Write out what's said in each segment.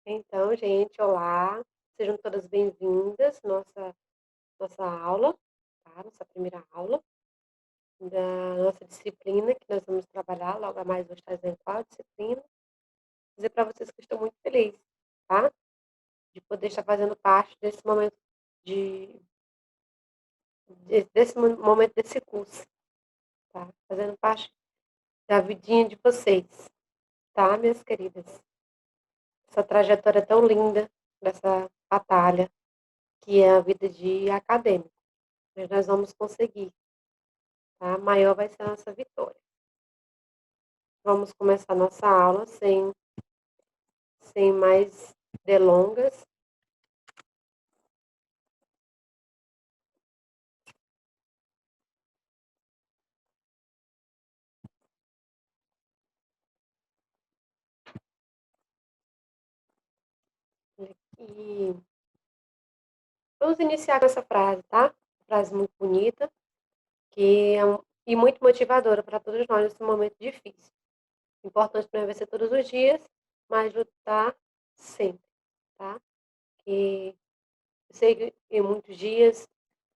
Então, gente, olá, sejam todas bem-vindas nossa aula, tá? Nossa primeira aula da nossa disciplina que nós vamos trabalhar, logo a mais vou estar dizendo qual disciplina. Dizer para vocês que eu estou muito feliz, tá? De poder estar fazendo parte desse momento de desse momento desse curso, tá? Fazendo parte da vidinha de vocês, tá, minhas queridas? Essa trajetória tão linda dessa batalha que é a vida de acadêmico. Mas nós vamos conseguir, tá? Maior vai ser a nossa vitória. Vamos começar nossa aula sem mais delongas. E vamos iniciar com essa frase, tá? Frase muito bonita, que é e muito motivadora para todos nós nesse momento difícil. Importante não é vencer todos os dias, mas lutar sempre, tá? Que eu sei que em muitos dias,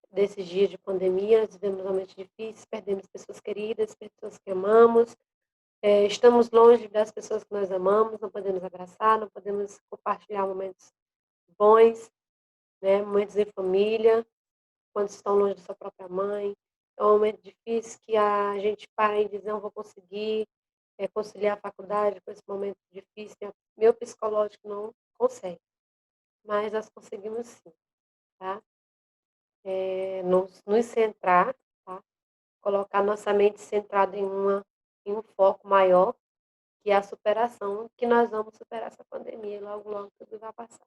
desses dias de pandemia, nós vivemos momentos difíceis, perdemos pessoas queridas, pessoas que amamos. Estamos longe das pessoas que nós amamos, não podemos abraçar, não podemos compartilhar momentos bons, né, momentos em família, quando estão longe da sua própria mãe. É um momento difícil que a gente para e diz: "Não vou conseguir, conciliar a faculdade com esse momento difícil", né, meu psicológico não consegue, mas nós conseguimos sim, tá. Nos centrar, tá, colocar nossa mente centrada em um foco maior, que é a superação, que nós vamos superar essa pandemia e logo, logo tudo vai passar,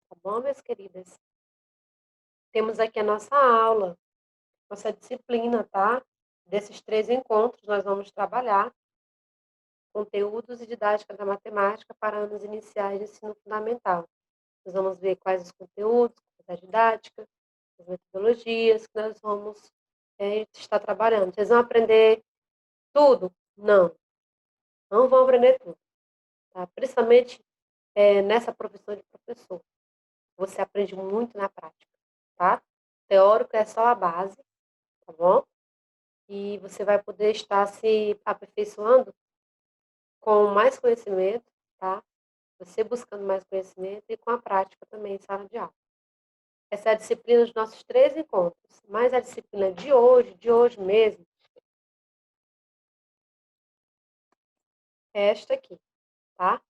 tá bom, minhas queridas? Temos aqui a nossa aula, nossa disciplina, tá? Desses 3 encontros, nós vamos trabalhar conteúdos e didática da matemática para anos iniciais de ensino fundamental. Nós vamos ver quais os conteúdos, a didática, as metodologias que nós vamos, estar trabalhando. Vocês vão aprender tudo? Não, não vão aprender tudo, tá? Principalmente, nessa profissão de professor. Você aprende muito na prática, tá? Teórico é só a base, tá bom? E você vai poder estar se aperfeiçoando com mais conhecimento, tá? Você buscando mais conhecimento e com a prática também em sala de aula. Essa é a disciplina dos nossos 3 encontros, mas a disciplina de hoje mesmo, é esta aqui, tá?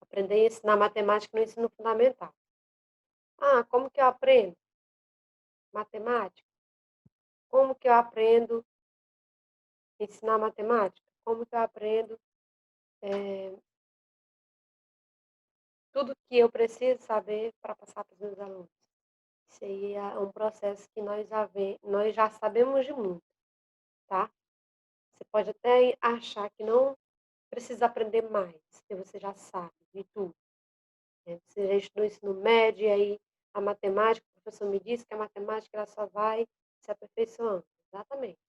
Aprender a ensinar matemática no ensino fundamental. Ah, como que eu aprendo matemática? Como que eu aprendo a ensinar matemática? Como que eu aprendo, eh, tudo que eu preciso saber para passar para os meus alunos? Isso aí é um processo que nós já sabemos de muito, tá. Você pode até achar que não precisa aprender mais, que você já sabe de tudo, né. Você já estudou ensino médio e aí a matemática, o professor me disse que a matemática ela só vai se aperfeiçoando. Exatamente.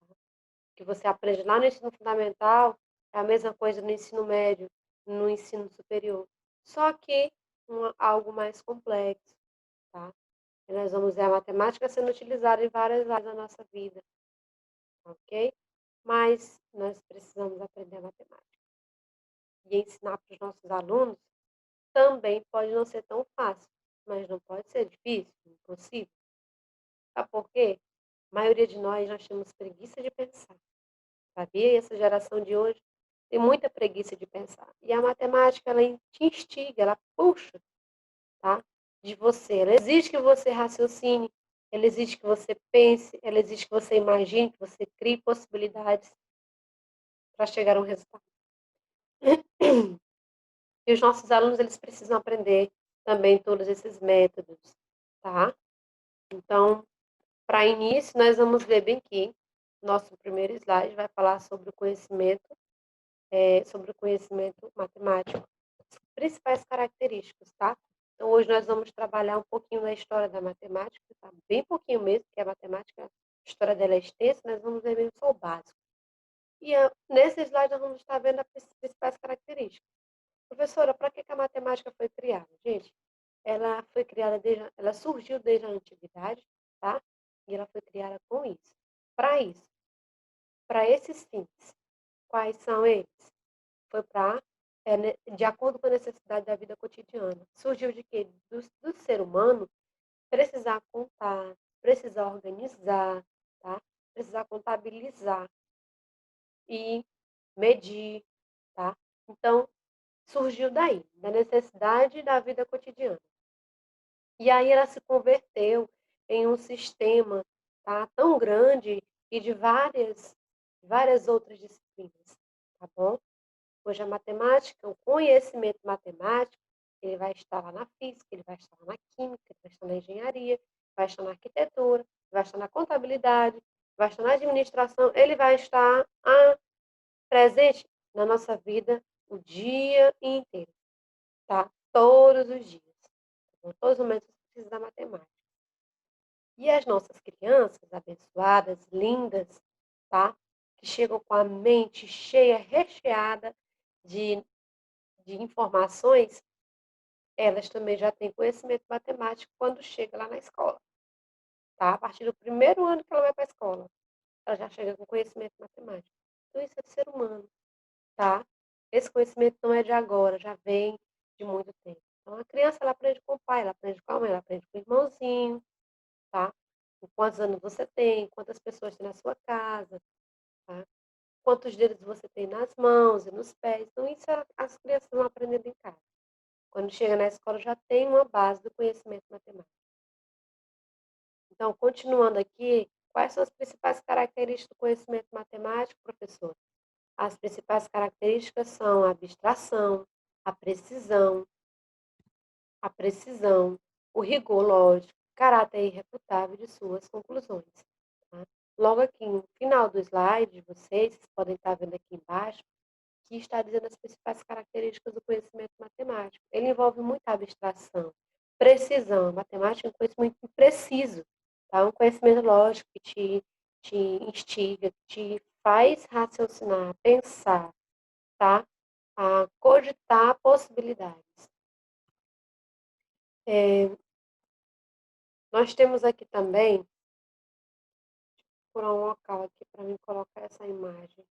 O que você aprende lá no ensino fundamental é a mesma coisa no ensino médio, no ensino superior, só que algo mais complexo, tá. E nós vamos ver a matemática sendo utilizada em várias áreas da nossa vida, ok? Mas nós precisamos aprender a matemática. E ensinar para os nossos alunos também pode não ser tão fácil, mas não pode ser difícil, impossível. Sabe por quê? A maioria de nós temos preguiça de pensar, sabia? E essa geração de hoje tem muita preguiça de pensar. E a matemática, ela te instiga, ela puxa, tá, de você. Ela exige que você raciocine, ela exige que você pense, ela exige que você imagine, que você crie possibilidades para chegar a um resultado. E os nossos alunos, eles precisam aprender também todos esses métodos, tá. Então, para início, nós vamos ver bem aqui, nosso primeiro slide vai falar sobre o conhecimento matemático, as principais características, tá. Então hoje nós vamos trabalhar um pouquinho da história da matemática, tá, bem pouquinho mesmo, porque a matemática, a história dela é extensa, nós vamos ver mesmo só o básico. E nesse slide nós vamos estar vendo as principais características. Professora, para que que a matemática foi criada? Gente, ela surgiu desde a antiguidade, tá? E ela foi criada com isso. Para isso, para esses fins. Quais são eles? Foi para, de acordo com a necessidade da vida cotidiana. Surgiu de quê? Do ser humano precisar contar, precisar organizar, tá? Precisar contabilizar e medir, tá? Então, surgiu daí, da necessidade da vida cotidiana. E aí ela se converteu em um sistema, tá, tão grande e de várias outras disciplinas, tá bom? Hoje a matemática, o conhecimento matemático, ele vai estar lá na física, ele vai estar lá na química, ele vai estar na engenharia, vai estar na arquitetura, vai estar na contabilidade, vai estar na administração, ele vai estar presente na nossa vida o dia inteiro, tá? Todos os dias. Em todos os momentos você precisa da matemática. E as nossas crianças abençoadas, lindas, tá? Que chegam com a mente cheia, recheada de, de informações, elas também já têm conhecimento matemático quando chega lá na escola, tá? A partir do primeiro ano que ela vai para a escola, ela já chega com conhecimento matemático. Então, isso é de ser humano, tá? Esse conhecimento não é de agora, já vem de muito tempo. Então, a criança, ela aprende com o pai, ela aprende com a mãe, ela aprende com o irmãozinho, tá? Com quantos anos você tem, quantas pessoas tem na sua casa, tá? Quantos dedos você tem nas mãos e nos pés. Então, isso as crianças vão aprendendo em casa. Quando chega na escola, já tem uma base do conhecimento matemático. Então, continuando aqui, quais são as principais características do conhecimento matemático, professor? As principais características são a abstração, a precisão, a precisão, o rigor lógico, caráter irrefutável de suas conclusões. Tá? Logo aqui no final do slide de vocês podem estar vendo aqui embaixo, que está dizendo as principais características do conhecimento matemático. Ele envolve muita abstração, precisão. A matemática é um conhecimento preciso, tá? Um conhecimento lógico que te instiga, que te faz raciocinar, pensar, tá? A cogitar possibilidades. Nós temos aqui também, por um local aqui para mim colocar essa imagem.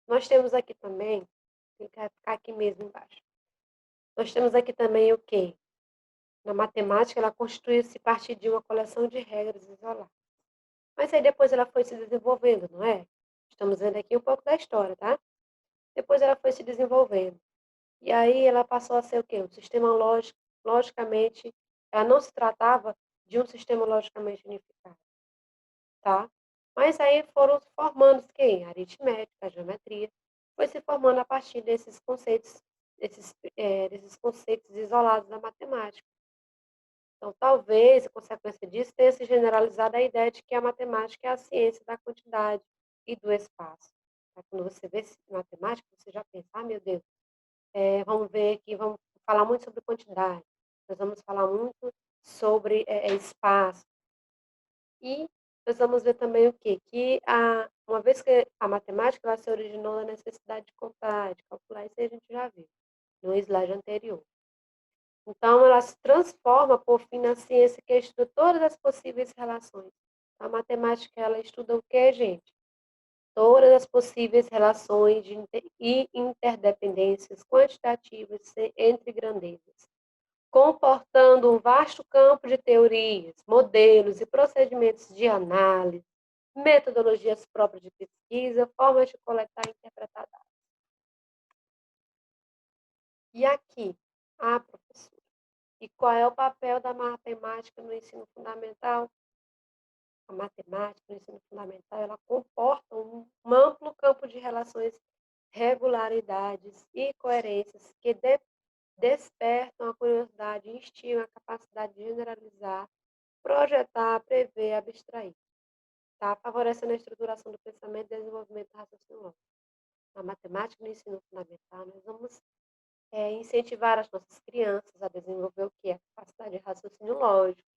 Nós temos aqui também, tem que ficar aqui mesmo embaixo. Nós temos aqui também o quê? Na matemática, ela constituiu-se a partir de uma coleção de regras isoladas. Mas aí depois ela foi se desenvolvendo, não é? Estamos vendo aqui um pouco da história, tá? Depois ela foi se desenvolvendo. E aí ela passou a ser o quê? Um sistema lógico, logicamente, ela não se tratava de um sistema logicamente unificado, tá? Mas aí foram se formando quem? A aritmética, a geometria, foi se formando a partir desses conceitos isolados da matemática. Então, talvez, a consequência disso tenha se generalizado a ideia de que a matemática é a ciência da quantidade e do espaço. Tá? Quando você vê matemática, você já pensa, ah, meu Deus, vamos ver aqui, vamos falar muito sobre quantidade, nós vamos falar muito sobre espaço. E nós vamos ver também o quê? Uma vez que a matemática ela se originou da necessidade de contar, de calcular, isso aí a gente já viu no slide anterior. Então, ela se transforma, por fim, na ciência que estuda todas as possíveis relações. A matemática, ela estuda o quê, gente? Todas as possíveis relações e interdependências quantitativas entre grandezas, comportando um vasto campo de teorias, modelos e procedimentos de análise, metodologias próprias de pesquisa, formas de coletar e interpretar dados. E aqui, professora, e qual é o papel da matemática no ensino fundamental? A matemática no ensino fundamental, ela comporta um amplo campo de relações, regularidades e coerências que despertam a curiosidade e instigam a capacidade de generalizar, projetar, prever, abstrair, tá? Favorecendo a estruturação do pensamento e desenvolvimento do raciocínio lógico. Na matemática no ensino fundamental, nós vamos incentivar as nossas crianças a desenvolver o quê? A capacidade de raciocínio lógico,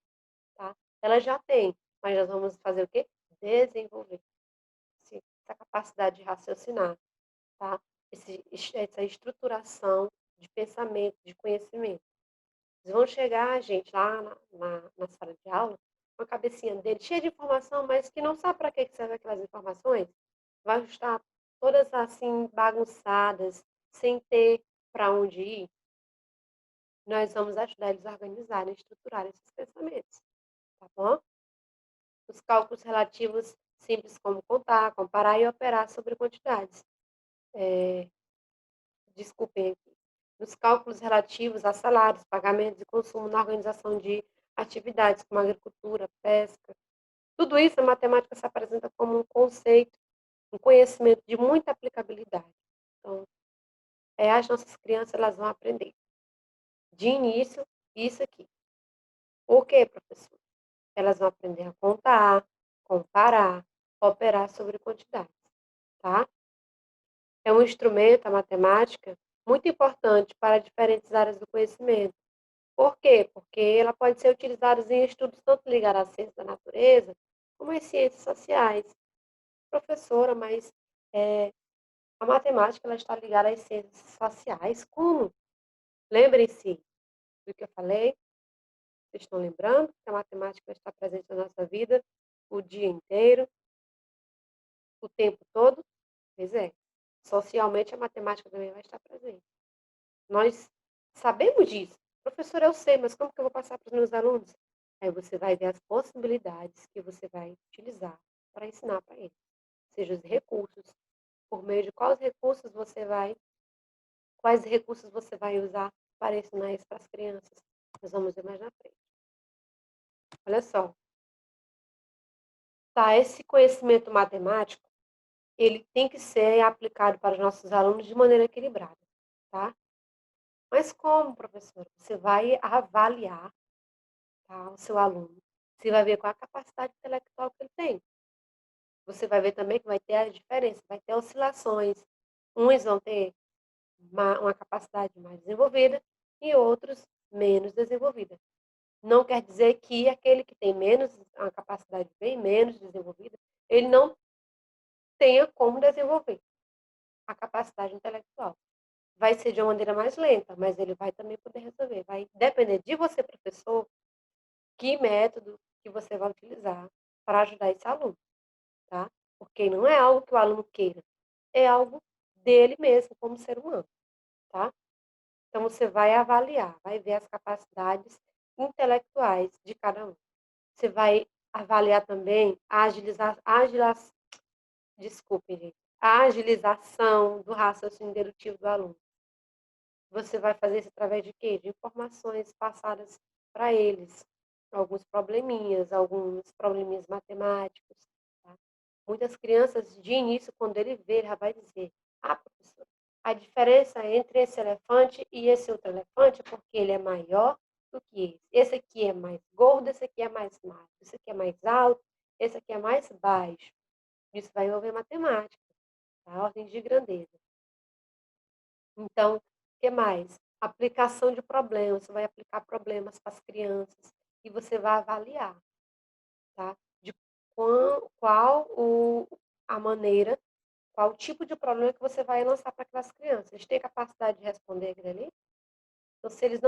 tá. Elas já têm, mas nós vamos fazer o quê? Desenvolver essa capacidade de raciocinar, tá. Essa estruturação de pensamento, de conhecimento. Eles vão chegar, gente, lá na sala de aula, com a cabecinha dele cheia de informação, mas que não sabe para que que serve aquelas informações, vai estar todas, assim, bagunçadas, sem ter para onde ir. Nós vamos ajudar eles a organizarem, a estruturar esses pensamentos, tá bom? Os cálculos relativos simples como contar, comparar e operar sobre quantidades. Desculpem aqui. Nos cálculos relativos a salários, pagamentos e consumo na organização de atividades como agricultura, pesca. Tudo isso a matemática se apresenta como um conceito, um conhecimento de muita aplicabilidade. Então, as nossas crianças elas vão aprender de início isso aqui. Por quê, professor? Elas vão aprender a contar, comparar, operar sobre quantidades, tá? É um instrumento, a matemática, muito importante para diferentes áreas do conhecimento. Por quê? Porque ela pode ser utilizada em estudos tanto ligados à ciência da natureza, como às ciências sociais. Professora, mas a matemática ela está ligada às ciências sociais. Como? Lembrem-se do que eu falei. Vocês estão lembrando que a matemática está presente na nossa vida o dia inteiro, o tempo todo? Pois é. Socialmente, a matemática também vai estar presente. Nós sabemos disso. Professor, eu sei, mas como que eu vou passar para os meus alunos? Aí você vai ver as possibilidades que você vai utilizar para ensinar para eles. Seja os recursos, por meio de quais recursos você vai usar para ensinar isso para as crianças. Nós vamos ver mais na frente. Olha só, tá? Esse conhecimento matemático, ele tem que ser aplicado para os nossos alunos de maneira equilibrada, tá? Mas como, professora? Você vai avaliar, tá, o seu aluno. Você vai ver qual a capacidade intelectual que ele tem. Você vai ver também que vai ter a diferença, vai ter oscilações. Uns vão ter uma capacidade mais desenvolvida e outros menos desenvolvida. Não quer dizer que aquele que tem menos, uma capacidade bem menos desenvolvida, ele não tenha como desenvolver a capacidade intelectual. Vai ser de uma maneira mais lenta, mas ele vai também poder resolver. Vai depender de você, professor, que método que você vai utilizar para ajudar esse aluno, tá? Porque não é algo que o aluno queira, é algo dele mesmo como ser humano, tá? Então você vai avaliar, vai ver as capacidades intelectuais de cada um. Você vai avaliar também desculpe, gente, a agilização do raciocínio dedutivo do aluno. Você vai fazer isso através de quê? De informações passadas para eles, alguns probleminhas matemáticos, tá. Muitas crianças, de início, quando ele vê, ele já vai dizer: "Ah, professora, a diferença entre esse elefante e esse outro elefante é porque ele é maior do que esse. Esse aqui é mais gordo, esse aqui é mais magro, esse aqui é mais alto, esse aqui é mais baixo". Isso vai envolver matemática, tá, ordem de grandeza. Então, o que mais? Aplicação de problemas, você vai aplicar problemas para as crianças e você vai avaliar, tá, de qual a maneira, qual o tipo de problema que você vai lançar para aquelas crianças. Eles têm capacidade de responder aquilo ali? Então, se eles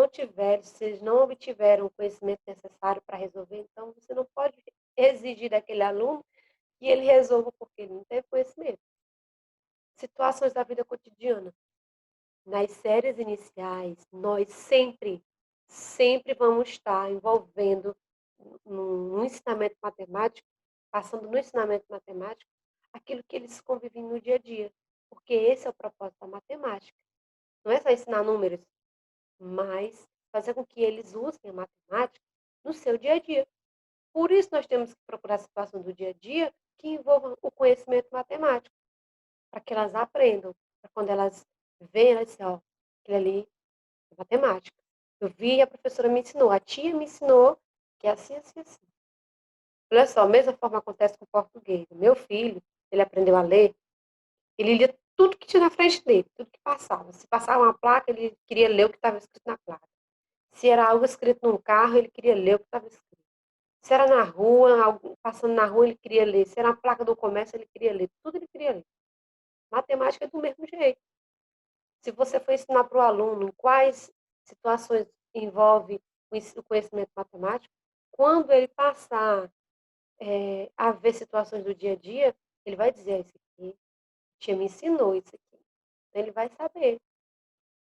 não obtiveram o conhecimento necessário para resolver, então você não pode exigir daquele aluno que ele resolva porque ele não teve conhecimento. Situações da vida cotidiana. Nas séries iniciais, nós sempre vamos estar envolvendo no ensinamento matemático, passando no ensinamento matemático, aquilo que eles convivem no dia a dia, porque esse é o propósito da matemática. Não é só ensinar números, mas fazer com que eles usem a matemática no seu dia a dia. Por isso nós temos que procurar situações do dia a dia que envolvam o conhecimento matemático, para que elas aprendam, para quando elas veem, elas dizem: "Ó, aquilo ali é matemática. Eu vi, a professora me ensinou, a tia me ensinou que é assim, assim, assim". Olha só, a mesma forma acontece com o português. O meu filho, ele aprendeu a ler, ele lia tudo que tinha na frente dele, tudo que passava. Se passava uma placa, ele queria ler o que estava escrito na placa. Se era algo escrito num carro, ele queria ler o que estava escrito. Se era na rua, passando na rua, ele queria ler. Se era uma placa do comércio, ele queria ler. Tudo ele queria ler. Matemática é do mesmo jeito. Se você for ensinar para o aluno em quais situações envolve o conhecimento matemático, quando ele passar a ver situações do dia a dia, ele vai dizer, isso aqui, tia me ensinou isso aqui. Então, ele vai saber.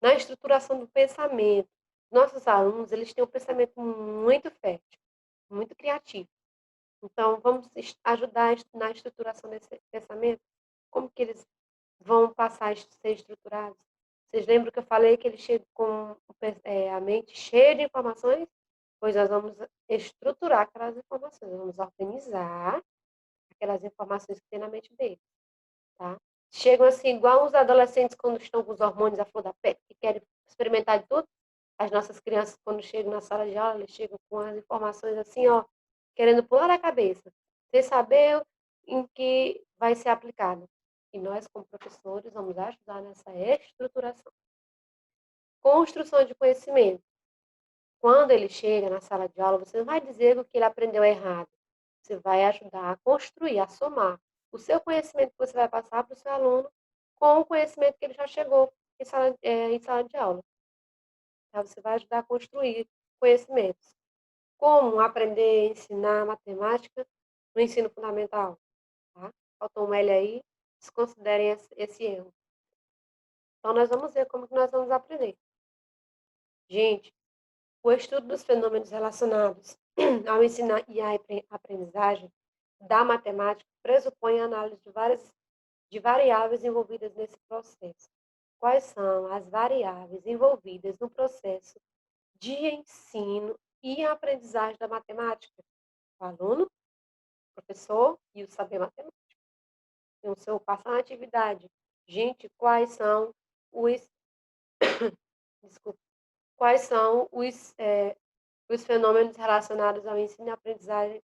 Na estruturação do pensamento, nossos alunos, eles têm um pensamento muito fértil, muito criativo. Então, vamos ajudar na estruturação desse pensamento? Como que eles vão passar a ser estruturados? Vocês lembram que eu falei que eles chegam com a mente cheia de informações? Pois nós vamos estruturar aquelas informações, vamos organizar aquelas informações que tem na mente deles, tá? Chegam assim, igual os adolescentes quando estão com os hormônios à flor da pele, que querem experimentar de tudo. As nossas crianças, quando chegam na sala de aula, eles chegam com as informações assim, ó, querendo pular a cabeça, sem saber em que vai ser aplicado. E nós, como professores, vamos ajudar nessa estruturação. Construção de conhecimento. Quando ele chega na sala de aula, você não vai dizer o que ele aprendeu errado. Você vai ajudar a construir, a somar o seu conhecimento que você vai passar para o seu aluno com o conhecimento que ele já chegou em sala de aula. Então, você vai ajudar a construir conhecimentos. Como aprender a ensinar matemática no ensino fundamental? Tá? Faltou um L aí, desconsiderem esse erro. Então, nós vamos ver como que nós vamos aprender. Gente, o estudo dos fenômenos relacionados ao ensino e à aprendizagem da matemática pressupõe a análise de variáveis envolvidas nesse processo. Quais são as variáveis envolvidas no processo de ensino e aprendizagem da matemática? O aluno, o professor e o saber matemática. Então, se eu passar uma atividade, gente, quais são os, desculpa, quais são os fenômenos relacionados ao ensino e aprendizagem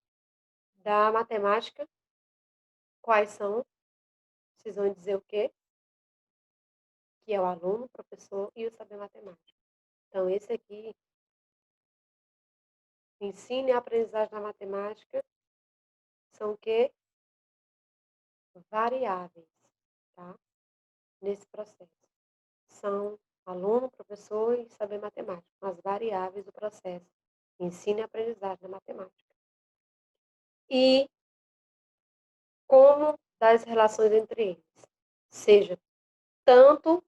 da matemática? Quais são? Vocês vão dizer o quê? Que é o aluno, o professor e o saber matemática. Então, esse aqui, ensino e aprendizagem da matemática, são o quê? Variáveis, tá? Nesse processo. São aluno, professor e saber matemática, as variáveis do processo. Ensino e aprendizagem da matemática. E como das relações entre eles. Seja, tanto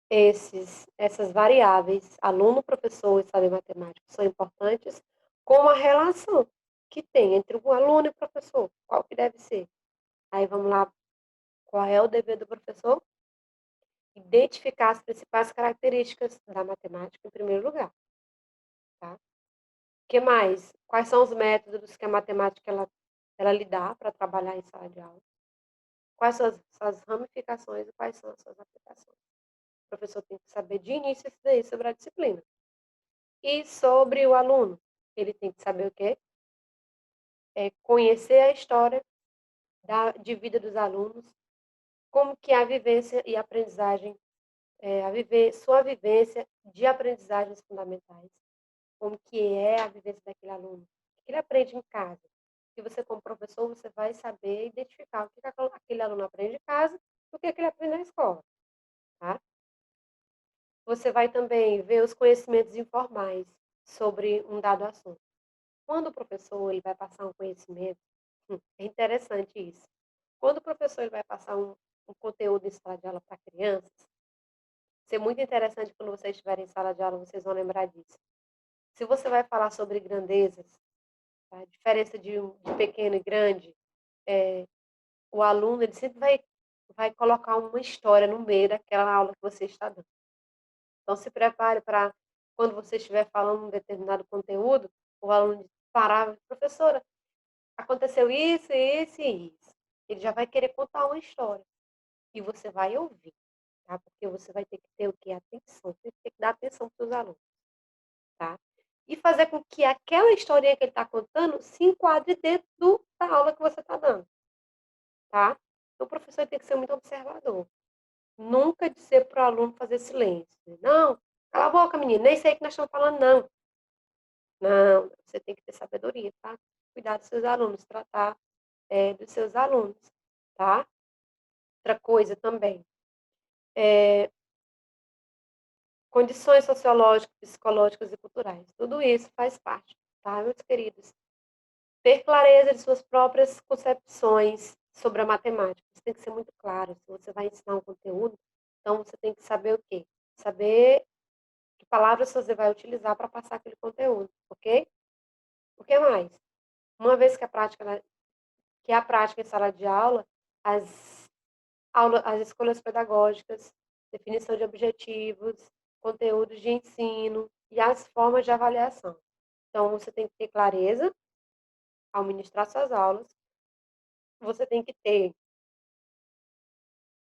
essas variáveis, aluno, professor e saber matemática, são importantes, como a relação que tem entre o aluno e o professor, qual que deve ser. Aí vamos lá, qual é o dever do professor? Identificar as principais características da matemática em primeiro lugar, tá? O que mais? Quais são os métodos que a matemática ela lhe dá para trabalhar em sala de aula? Quais são as ramificações e quais são as suas aplicações? O professor tem que saber de início isso daí sobre a disciplina. E sobre o aluno, ele tem que saber o quê? Conhecer a história de vida dos alunos, como que é a vivência e aprendizagem, sua vivência de aprendizagens fundamentais, como que é a vivência daquele aluno, o que ele aprende em casa. E você, como professor, você vai saber identificar o que aquele aluno aprende em casa e o que ele aprende na escola, tá? Você vai também ver os conhecimentos informais sobre um dado assunto. Quando o professor ele vai passar um conhecimento, é interessante isso. Quando o professor ele vai passar um conteúdo em sala de aula para crianças, isso é muito interessante quando vocês estiverem em sala de aula, vocês vão lembrar disso. Se você vai falar sobre grandezas, a diferença de pequeno e grande, o aluno ele sempre vai colocar uma história no meio daquela aula que você está dando. Então, se prepare para, quando você estiver falando um determinado conteúdo, o aluno parar, professora, aconteceu isso, isso e isso. Ele já vai querer contar uma história. E você vai ouvir, tá? Porque você vai ter que ter o quê? Atenção. Você tem que dar atenção para os alunos, tá? E fazer com que aquela historinha que ele está contando se enquadre dentro da aula que você está dando, tá? O professor tem que ser muito observador. Nunca dizer para o aluno fazer silêncio. Não, cala a boca, menino, nem sei o que nós estamos falando, não. Não, você tem que ter sabedoria, tá? Cuidar dos seus alunos, tratar dos seus alunos, tá? Outra coisa também, condições sociológicas, psicológicas e culturais. Tudo isso faz parte, tá, meus queridos? Ter clareza de suas próprias concepções sobre a matemática. Isso tem que ser muito claro. Se você vai ensinar um conteúdo, então você tem que saber o quê? Saber que palavras você vai utilizar para passar aquele conteúdo, ok? O que mais? Uma vez que a prática em sala de aula, as escolhas pedagógicas, definição de objetivos, conteúdos de ensino e as formas de avaliação. Então, você tem que ter clareza ao ministrar suas aulas, você tem que ter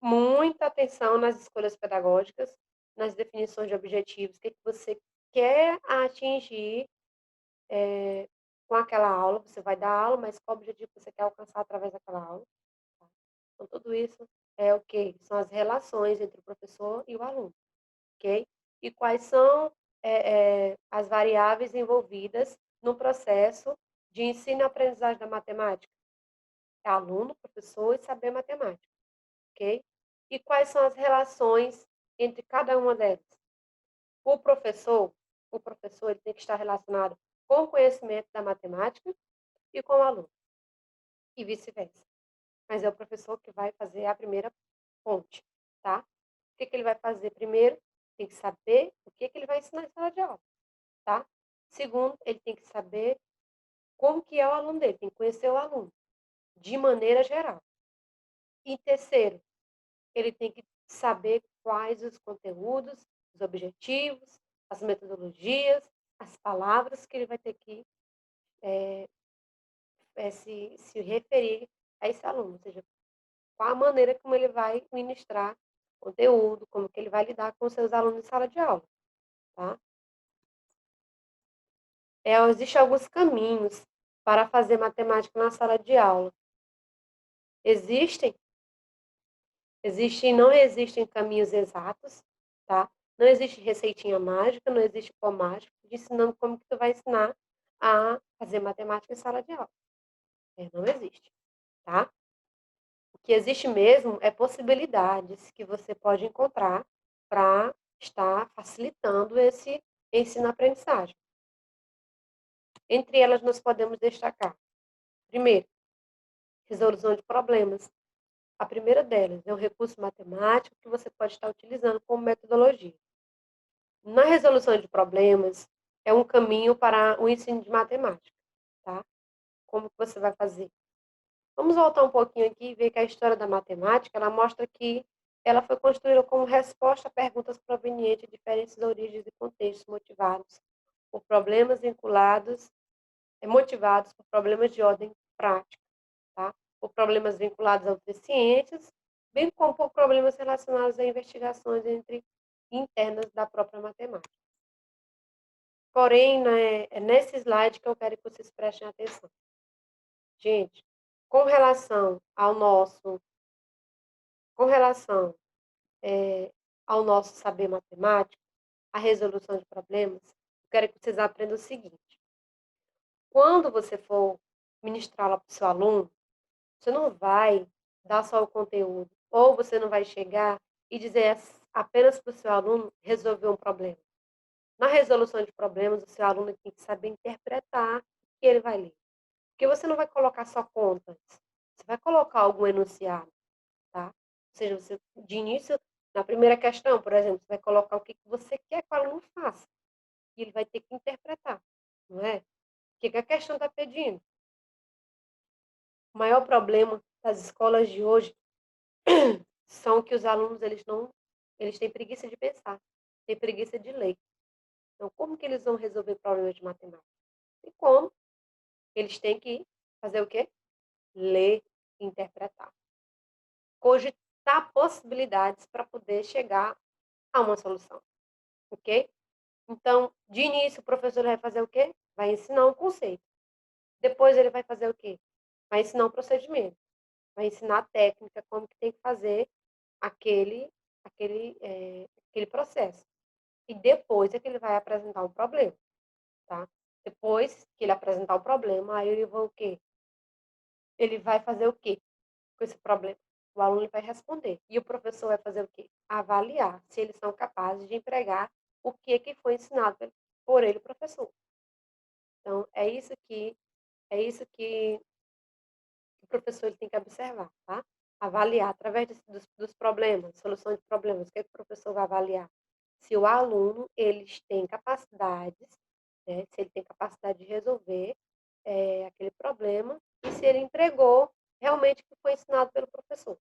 muita atenção nas escolhas pedagógicas, nas definições de objetivos, o que você quer atingir com aquela aula, você vai dar aula, mas qual objetivo você quer alcançar através daquela aula. Tá? Então, tudo isso é o quê? São as relações entre o professor e o aluno, ok? E quais são as variáveis envolvidas no processo de ensino e aprendizagem da matemática? É aluno, professor e saber matemática, ok? E quais são as relações entre cada uma delas? O professor, o professor ele tem que estar relacionado com o conhecimento da matemática e com o aluno, e vice-versa. Mas é o professor que vai fazer a primeira ponte, tá? O que que ele vai fazer primeiro? Tem que saber o que que ele vai ensinar em sala de aula, tá? Segundo, ele tem que saber como que é o aluno dele, tem que conhecer o aluno, de maneira geral. E terceiro, ele tem que saber quais os conteúdos, os objetivos, as metodologias, as palavras que ele vai ter que se referir a esse aluno, ou seja, qual a maneira como ele vai ministrar conteúdo, como que ele vai lidar com seus alunos em sala de aula, tá? Existem alguns caminhos para fazer matemática na sala de aula. Existem, não existem caminhos exatos, tá? Não existe receitinha mágica, não existe pó mágico te ensinando como que tu vai ensinar a fazer matemática em sala de aula. Não existe, tá? O que existe mesmo é possibilidades que você pode encontrar para estar facilitando esse ensino-aprendizagem. Entre elas, nós podemos destacar, primeiro, resolução de problemas. A primeira delas é um recurso matemático que você pode estar utilizando como metodologia. Na resolução de problemas, é um caminho para o ensino de matemática, tá? Como que você vai fazer? Vamos voltar um pouquinho aqui e ver que a história da matemática, ela mostra que ela foi construída como resposta a perguntas provenientes de diferentes origens e contextos motivados por problemas motivados por problemas de ordem prática, tá? Por problemas vinculados a outras ciências, bem como por problemas relacionados a investigações internas da própria matemática. Porém, né, é nesse slide que eu quero que vocês prestem atenção. Gente, com relação ao nosso com relação, ao nosso saber matemático, a resolução de problemas, eu quero que vocês aprendam o seguinte: quando você for ministrar lá para o seu aluno, você não vai dar só o conteúdo, ou você não vai chegar e dizer apenas para o seu aluno resolver um problema. Na resolução de problemas, o seu aluno tem que saber interpretar o que ele vai ler. Porque você não vai colocar só contas, você vai colocar algum enunciado, tá? Ou seja, você, de início, na primeira questão, por exemplo, você vai colocar o que você quer que o aluno faça. E ele vai ter que interpretar, não é? O que a questão está pedindo? O maior problema das escolas de hoje são que os alunos eles têm preguiça de pensar, têm preguiça de ler. Então, como que eles vão resolver problemas de matemática? E como? Eles têm que fazer o quê? Ler e interpretar. Cogitar possibilidades para poder chegar a uma solução, ok? Então, de início, o professor vai fazer o quê? Vai ensinar um conceito. Depois ele vai fazer o quê? Vai ensinar um procedimento. vai ensinar a técnica, como que tem que fazer aquele processo. E depois é que ele vai apresentar o problema, tá. Depois que ele apresentar o problema, aí ele vai o quê? Ele vai fazer o quê com esse problema? O aluno ele vai responder. E o professor vai fazer o quê? Avaliar se eles são capazes de empregar o que foi ensinado por ele, professor. Então é isso que o professor ele tem que observar, tá? Avaliar através dos problemas, solução de problemas. O que é que o professor vai avaliar? Se o aluno eles têm capacidades, né, se ele tem capacidade de resolver, aquele problema e se ele entregou realmente o que foi ensinado pelo professor,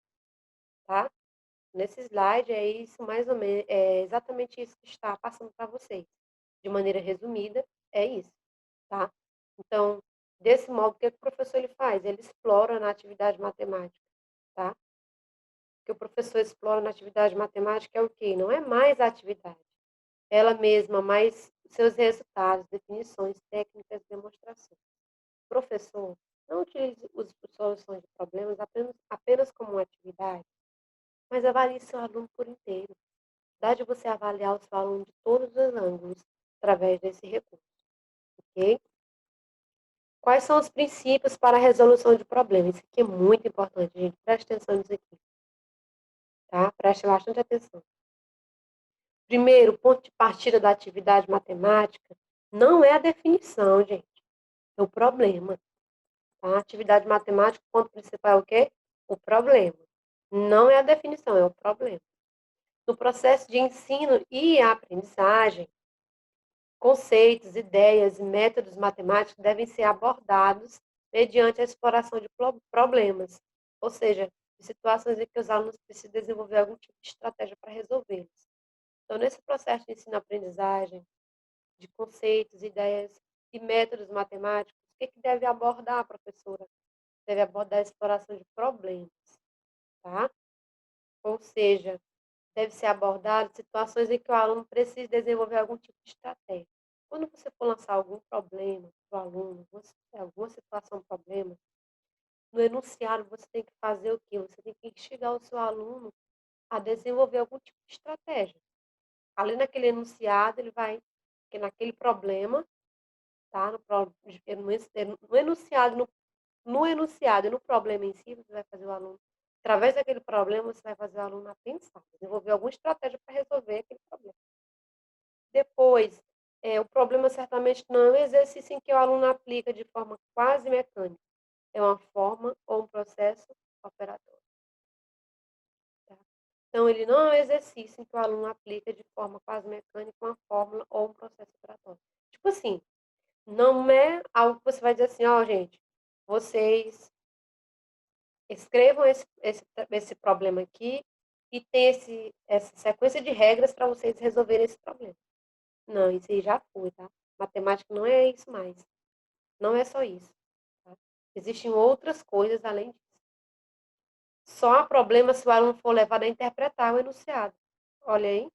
tá? Nesse slide é isso mais ou menos, é exatamente isso que está passando para vocês. De maneira resumida, é isso, tá? Então, desse modo, o que que o professor ele faz? Ele explora na atividade matemática, tá? O que o professor explora na atividade matemática é o quê? Não é mais a atividade, ela mesma, mas seus resultados, definições, técnicas, demonstrações. Professor, não utilize as soluções de problemas apenas como uma atividade, mas avalie seu aluno por inteiro. Dá de você avaliar o seu aluno de todos os ângulos através desse recurso, ok? Quais são os princípios para a resolução de problemas? Isso aqui é muito importante, gente. Preste atenção nisso aqui, tá? Preste bastante atenção. Primeiro, o ponto de partida da atividade matemática não é a definição, gente. É o problema. Tá? A atividade matemática, o ponto principal é o quê? O problema. Não é a definição, é o problema. No processo de ensino e aprendizagem, conceitos, ideias e métodos matemáticos devem ser abordados mediante a exploração de problemas, ou seja, de situações em que os alunos precisam desenvolver algum tipo de estratégia para resolvê-los. Então, nesse processo de ensino-aprendizagem, de conceitos, ideias e métodos matemáticos, o que deve abordar a professora? Deve abordar a exploração de problemas, tá? Ou seja, deve ser abordado situações em que o aluno precisa desenvolver algum tipo de estratégia. Quando você for lançar algum problema para o aluno, alguma situação, problema, no enunciado você tem que fazer o quê? Você tem que instigar o seu aluno a desenvolver algum tipo de estratégia. Ali naquele enunciado, ele vai, que naquele problema, tá? No enunciado, no enunciado e no problema em si, você vai fazer o aluno, através daquele problema, você vai fazer o aluno a pensar, desenvolver alguma estratégia para resolver aquele problema. Depois, o problema certamente não é um exercício em que o aluno aplica de forma quase mecânica, é uma forma ou um processo operatório, tá? Então, ele não é um exercício em que o aluno aplica de forma quase mecânica uma fórmula ou um processo operatório. Tipo assim, não é algo que você vai dizer assim: "Ó, gente, vocês escrevam esse problema aqui e tem essa sequência de regras para vocês resolverem esse problema". Não, isso aí já foi, tá. Matemática não é isso mais, não é só isso, tá. Existem outras coisas além disso. Só há problema se o aluno for levado a interpretar o enunciado. Olha aí,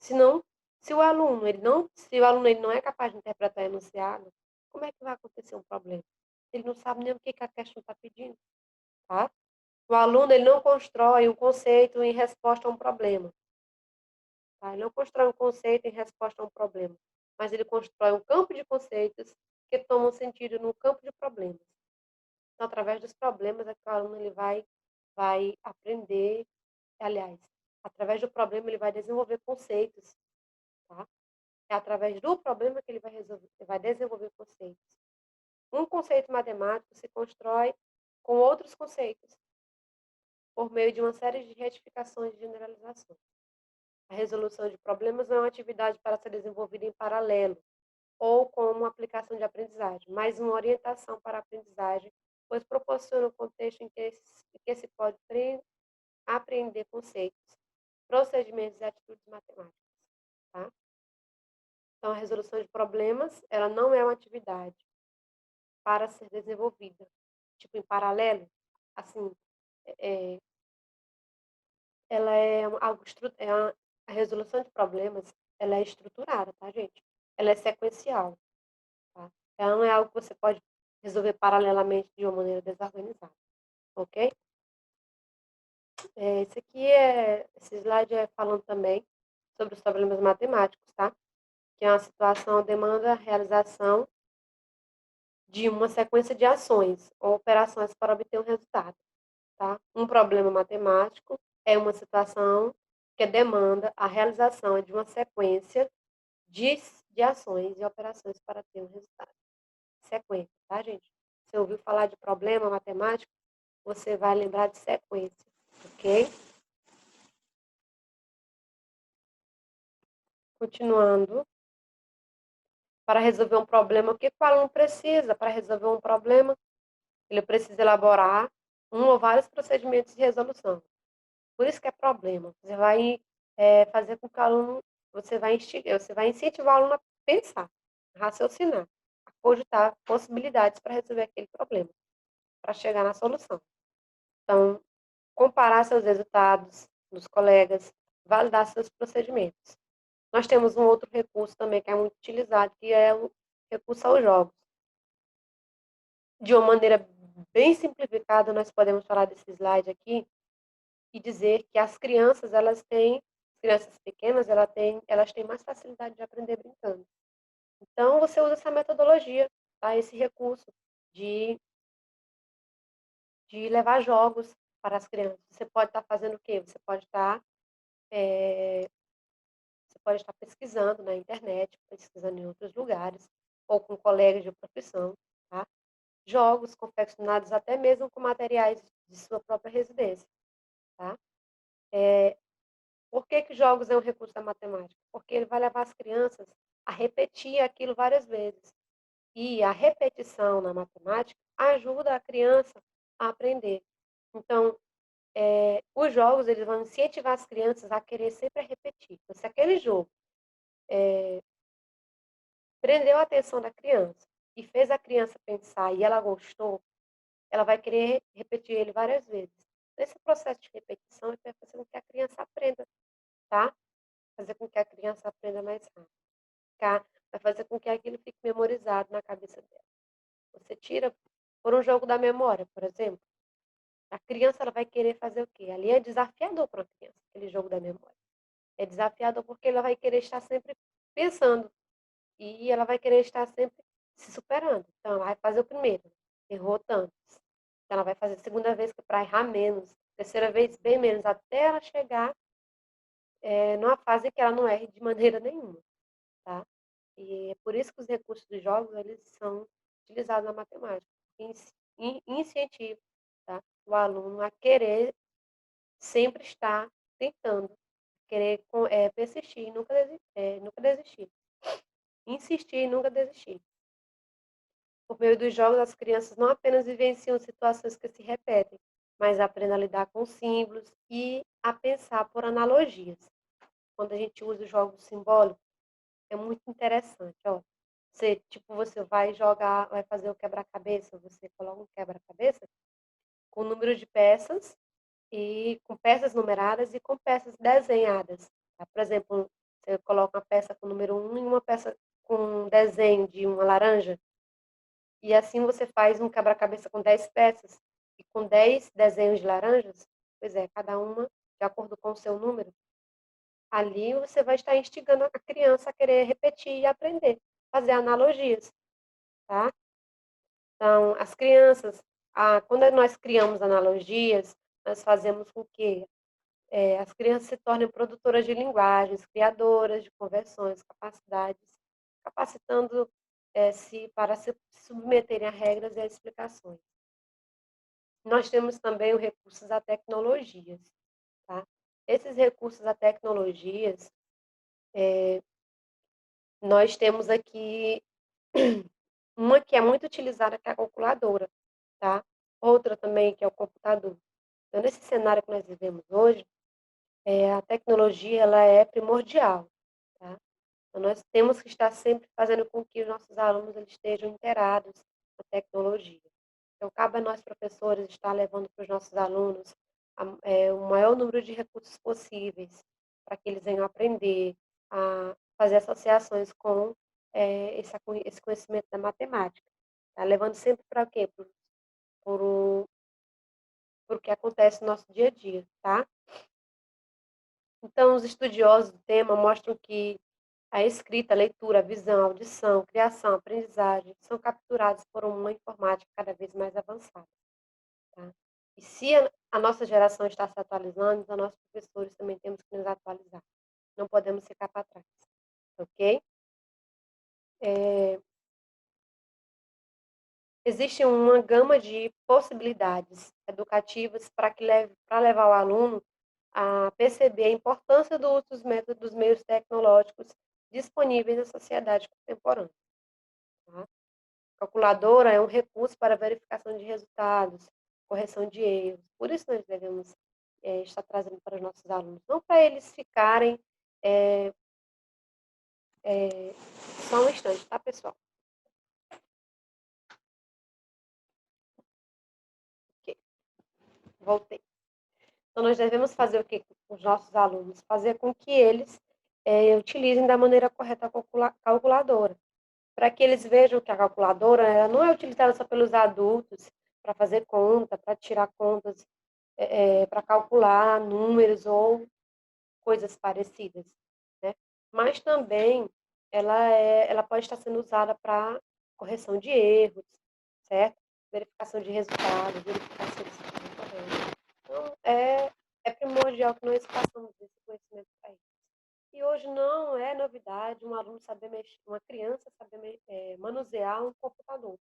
se não se o aluno ele não é capaz de interpretar o enunciado, como é que vai acontecer um problema? Ele não sabe nem o que que a questão está pedindo, tá. O aluno ele não constrói um conceito em resposta a um problema, tá. Ele não constrói um conceito em resposta a um problema, mas ele constrói um campo de conceitos que tomam sentido no campo de problemas. Então, através dos problemas é que o aluno ele vai aprender, aliás, através do problema ele vai desenvolver conceitos, tá. É através do problema que ele vai desenvolver conceitos. Um conceito matemático se constrói com outros conceitos, por meio de uma série de retificações e generalizações. A resolução de problemas não é uma atividade para ser desenvolvida em paralelo ou como aplicação de aprendizagem, mas uma orientação para a aprendizagem, pois proporciona um contexto em que se pode aprender conceitos, procedimentos e atitudes matemáticas, tá? Então, a resolução de problemas, ela não é uma atividade para ser desenvolvida, tipo, em paralelo, assim, eh, ela é algo a resolução de problemas, ela é estruturada, tá, gente? Ela é sequencial, tá? Ela não é algo que você pode resolver paralelamente de uma maneira desorganizada, ok? Esse slide é falando também sobre os problemas matemáticos, tá? Que é uma situação demanda a realização de uma sequência de ações ou operações para obter um resultado, tá? Um problema matemático é uma situação que demanda a realização de uma sequência de, de ações e operações para ter um resultado. Sequência, tá, gente? Você ouviu falar de problema matemático, você vai lembrar de sequência, ok? Continuando, para resolver um problema, o que o aluno precisa para resolver um problema? Ele precisa elaborar um ou vários procedimentos de resolução. Por isso que é problema. Você vai fazer com que o aluno, você vai incentivar o aluno a pensar, a raciocinar, a cogitar possibilidades para resolver aquele problema, para chegar na solução. Então, comparar seus resultados dos colegas, validar seus procedimentos. Nós temos um outro recurso também que é muito utilizado, que é o recurso aos jogos. De uma maneira bem simplificada, nós podemos falar desse slide aqui e dizer que as crianças, crianças pequenas, elas têm mais facilidade de aprender brincando. Então, você usa essa metodologia, tá? Esse recurso de, de levar jogos para as crianças. Você pode estar fazendo o quê? É, você pode estar pesquisando na internet, pesquisando em outros lugares, ou com colegas de profissão, tá? Jogos confeccionados até mesmo com materiais de sua própria residência, tá? Por que que jogos é um recurso da matemática? Porque ele vai levar as crianças a repetir aquilo várias vezes. E a repetição na matemática ajuda a criança a aprender. Então, os jogos eles vão incentivar as crianças a querer sempre repetir. Então, se aquele jogo prendeu a atenção da criança e fez a criança pensar e ela gostou, ela vai querer repetir ele várias vezes. Esse processo de repetição vai fazer com que a criança aprenda, tá? Fazer com que a criança aprenda mais rápido. Tá? Vai fazer com que aquilo fique memorizado na cabeça dela. Você tira por um jogo da memória, por exemplo, a criança ela vai querer fazer o quê? Ali é desafiador para a criança, aquele jogo da memória. É desafiador porque ela vai querer estar sempre pensando e ela vai querer estar sempre se superando. Então, ela vai fazer o primeiro, errou tantos. Então, ela vai fazer a segunda vez que é para errar menos, terceira vez bem menos, até ela chegar numa fase que ela não erre de maneira nenhuma, tá? E é por isso que os recursos dos jogos eles são utilizados na matemática, incentivo, tá? O aluno a querer sempre estar tentando, querer persistir, nunca desistir, insistir e nunca desistir. Por meio dos jogos, as crianças não apenas vivenciam situações que se repetem, mas aprendem a lidar com símbolos e a pensar por analogias. Quando a gente usa os jogos simbólicos, é muito interessante, ó. Você vai jogar, vai fazer o quebra-cabeça, você coloca um quebra-cabeça com número de peças e com peças numeradas e com peças desenhadas, tá? Por exemplo, você coloca uma peça com o número 1 e uma peça com um desenho de uma laranja, e assim você faz um quebra-cabeça com 10 peças e com 10 desenhos de laranjas, pois é, cada uma de acordo com o seu número. Ali você vai estar instigando a criança a querer repetir e aprender, fazer analogias, tá? Então, as crianças, quando nós criamos analogias, nós fazemos com que as crianças se tornem produtoras de linguagens, criadoras de conversões, capacidades, capacitando se para se submeterem a regras e a explicações. Nós temos também os recursos a tecnologias, tá? Esses recursos a tecnologias, nós temos aqui uma que é muito utilizada, que é a calculadora, tá? Outra também, que é o computador. Então, nesse cenário que nós vivemos hoje, a tecnologia ela é primordial, tá? Então, nós temos que estar sempre fazendo com que os nossos alunos eles estejam inteirados com a tecnologia. Então, cabe a nós, professores, estar levando para os nossos alunos o maior número de recursos possíveis para que eles venham aprender a fazer associações com esse conhecimento da matemática. Tá? Levando sempre para quê? para o que acontece no nosso dia a dia, tá? Então, os estudiosos do tema mostram que a escrita, a leitura, a visão, a audição, criação, aprendizagem são capturados por uma informática cada vez mais avançada, tá? E se a nossa geração está se atualizando, então nós professores também temos que nos atualizar. Não podemos ficar para trás, ok? Existe uma gama de possibilidades educativas para levar o aluno a perceber a importância do uso dos métodos dos meios tecnológicos disponíveis na sociedade contemporânea, tá? Calculadora é um recurso para verificação de resultados, correção de erros. Por isso nós devemos estar trazendo para os nossos alunos, não para eles ficarem. eh, Só um instante, tá, pessoal? Ok, voltei. Então, nós devemos fazer o que com os nossos alunos? Fazer com que eles utilizem da maneira correta a calculadora, para que eles vejam que a calculadora ela não é utilizada só pelos adultos para fazer conta, para tirar contas, para calcular números ou coisas parecidas, né? Mas também ela pode estar sendo usada para correção de erros, certo? Verificação de resultados, verificar se eles estão corretos. Então, é primordial que nós passamos esse conhecimento para eles. E hoje não é novidade um aluno saber mexer, uma criança saber manusear um computador,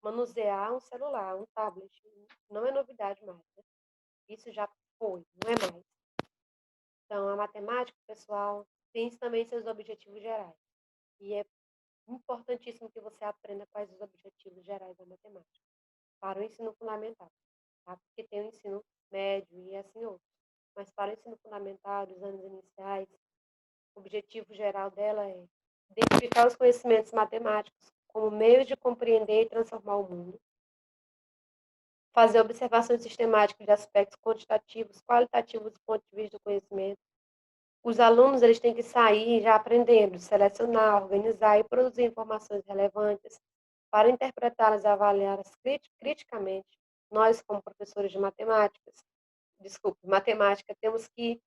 manusear um celular, um tablet. Não é novidade mais, né? Isso já foi, não é mais. Então, a matemática, pessoal, tem também seus objetivos gerais. E é importantíssimo que você aprenda quais os objetivos gerais da matemática para o ensino fundamental, tá? Porque tem o ensino médio e assim outros. Mas para o ensino fundamental, dos anos iniciais, o objetivo geral dela é identificar os conhecimentos matemáticos como meios de compreender e transformar o mundo, fazer observações sistemáticas de aspectos quantitativos, qualitativos do ponto de vista do conhecimento. Os alunos eles têm que sair já aprendendo, selecionar, organizar e produzir informações relevantes para interpretá-las e avaliá-las criticamente. Nós, como professores de matemática, temos que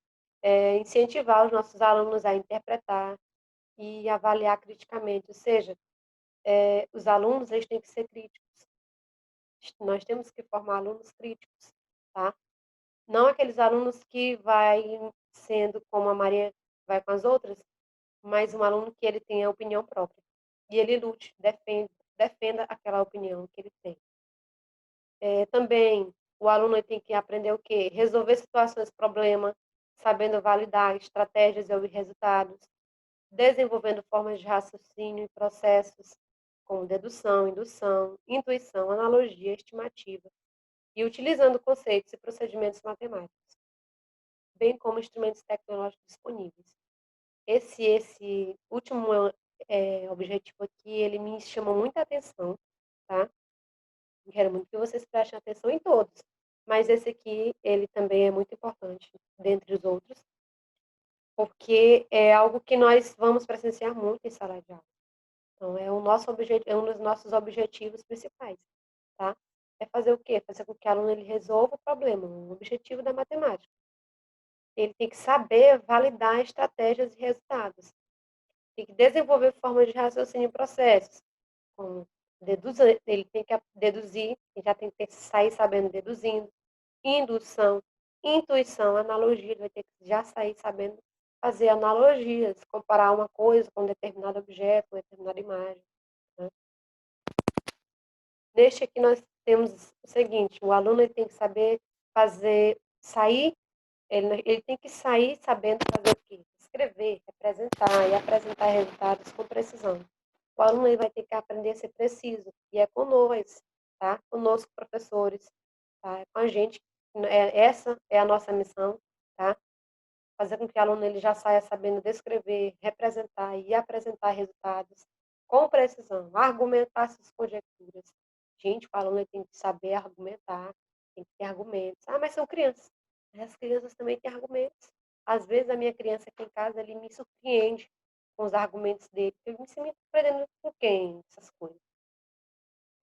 incentivar os nossos alunos a interpretar e avaliar criticamente, ou seja, os alunos eles têm que ser críticos. Nós temos que formar alunos críticos, tá? Não aqueles alunos que vai sendo como a Maria vai com as outras, mas um aluno que ele tenha opinião própria. E ele lute, defenda aquela opinião que ele tem. Também o aluno ele tem que aprender o quê? Resolver situações, problema, sabendo validar estratégias e resultados, desenvolvendo formas de raciocínio e processos como dedução, indução, intuição, analogia, estimativa, e utilizando conceitos e procedimentos matemáticos, bem como instrumentos tecnológicos disponíveis. Esse último objetivo aqui, ele me chamou muita atenção, tá? Eu quero muito que vocês prestem atenção em todos, mas esse aqui, ele também é muito importante, dentre os outros, porque é algo que nós vamos presenciar muito em sala de aula. Então, é um dos nossos objetivos principais, tá? É fazer o quê? Fazer com que o aluno ele resolva o problema, o objetivo da matemática. Ele tem que saber validar estratégias e resultados. Tem que desenvolver formas de raciocínio e processos, como deduzir, ele tem que deduzir, ele já tem que sair sabendo deduzindo, indução, intuição, analogia, ele vai ter que já sair sabendo fazer analogias, comparar uma coisa com um determinado objeto, uma determinada imagem, né? Neste aqui nós temos o seguinte, o aluno ele tem que saber sair, ele tem que sair sabendo fazer o quê? Escrever, representar e apresentar resultados com precisão. O aluno ele vai ter que aprender a ser preciso, e é com nós, tá? Conosco, professores, tá? É com a gente, essa é a nossa missão, tá? Fazer com que o aluno ele já saia sabendo descrever, representar e apresentar resultados com precisão, argumentar suas conjecturas. Gente, o aluno ele tem que saber argumentar, tem que ter argumentos. Ah, mas são crianças. As crianças também têm argumentos. Às vezes a minha criança aqui em casa, ele me surpreende com os argumentos dele. Eu me surpreendendo com quem? Essas coisas.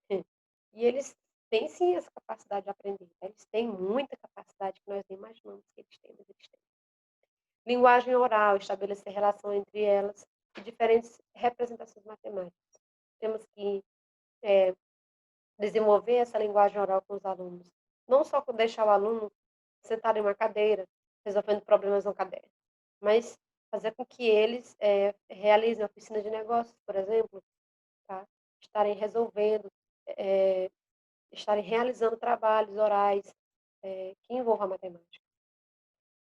E eles têm sim essa capacidade de aprender, tá? Eles têm muita capacidade que nós nem imaginamos que eles têm, mas eles têm. Linguagem oral, estabelecer relação entre elas e diferentes representações matemáticas. Temos que desenvolver essa linguagem oral com os alunos. Não só deixar o aluno sentado em uma cadeira, resolvendo problemas no caderno, mas fazer com que eles realizem oficina de negócios, por exemplo, tá? Estarem resolvendo, eh, estarem realizando trabalhos orais que envolvam a matemática.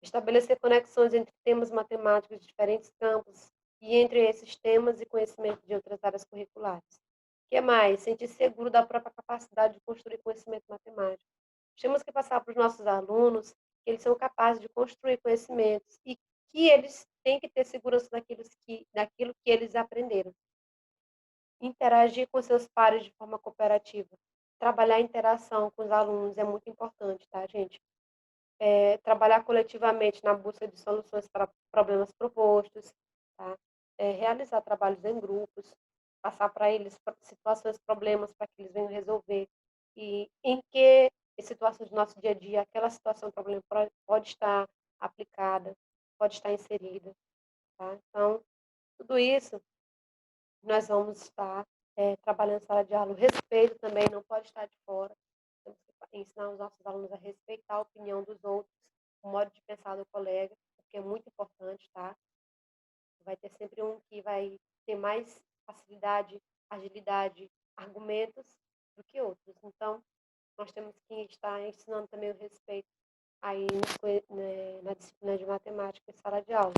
Estabelecer conexões entre temas matemáticos de diferentes campos e entre esses temas e conhecimento de outras áreas curriculares. O que mais? Sentir seguro da própria capacidade de construir conhecimento matemático. Temos que passar para os nossos alunos que eles são capazes de construir conhecimentos e que eles têm que ter segurança daquilo que eles aprenderam. Interagir com seus pares de forma cooperativa. Trabalhar a interação com os alunos é muito importante, tá, gente? Trabalhar coletivamente na busca de soluções para problemas propostos, tá? Realizar trabalhos em grupos, passar para eles situações, problemas para que eles venham resolver e em que situações do nosso dia a dia aquela situação, problema pode estar aplicada, pode estar inserida, tá? Então, tudo isso nós vamos estar trabalhando em sala de aula. O respeito também não pode estar de fora. Temos que ensinar os nossos alunos a respeitar a opinião dos outros, o modo de pensar do colega, porque é muito importante, tá? Vai ter sempre um que vai ter mais facilidade, agilidade, argumentos do que outros. Então, nós temos que estar ensinando também o respeito aí na disciplina de matemática em sala de aula.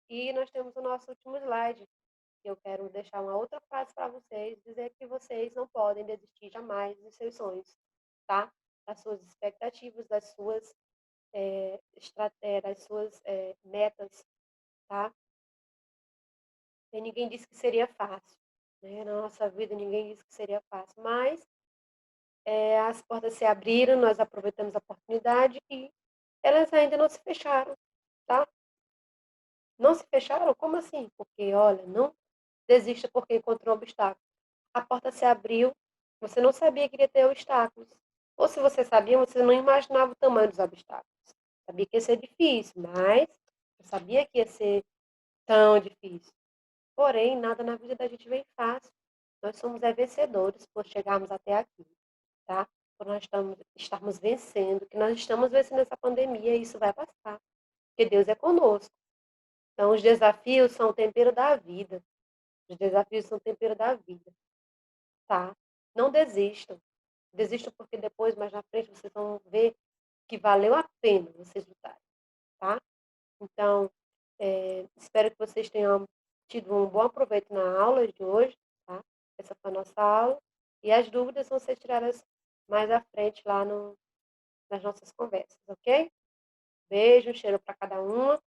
E nós temos o nosso último slide, eu quero deixar uma outra frase para vocês, dizer que vocês não podem desistir jamais dos seus sonhos, tá? Das suas expectativas, das suas metas, tá? E ninguém disse que seria fácil, né? Na nossa vida ninguém disse que seria fácil, mas as portas se abriram, nós aproveitamos a oportunidade e elas ainda não se fecharam, tá? Não se fecharam? Como assim? Porque, olha, não desista porque encontrou um obstáculo. A porta se abriu, você não sabia que iria ter obstáculos. Ou se você sabia, você não imaginava o tamanho dos obstáculos. Sabia que ia ser difícil, mas não sabia que ia ser tão difícil. Porém, nada na vida da gente vem fácil. Nós somos vencedores por chegarmos até aqui, tá? Por nós estarmos vencendo, que nós estamos vencendo essa pandemia e isso vai passar, porque Deus é conosco. Então, os desafios são o tempero da vida. Os desafios são o tempero da vida, tá? Não desistam. Desistam porque depois, mais na frente, vocês vão ver que valeu a pena vocês lutarem, tá? Então, espero que vocês tenham tido um bom aproveito na aula de hoje, tá? Essa foi a nossa aula. E as dúvidas vão ser tiradas mais à frente lá nas nossas conversas, ok? Beijo, cheiro para cada uma.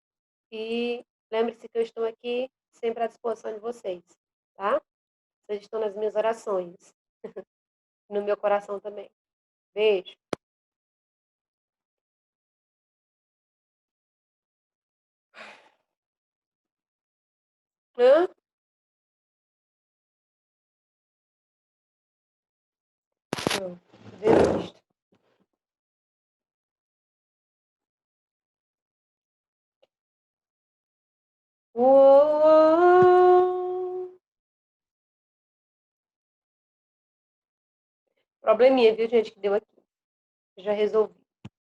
E lembre-se que eu estou aqui sempre à disposição de vocês, tá? Vocês estão nas minhas orações, no meu coração também. Beijo. Hã? Não, desisto. Uou! Probleminha, viu, gente, que deu aqui. Já resolvi.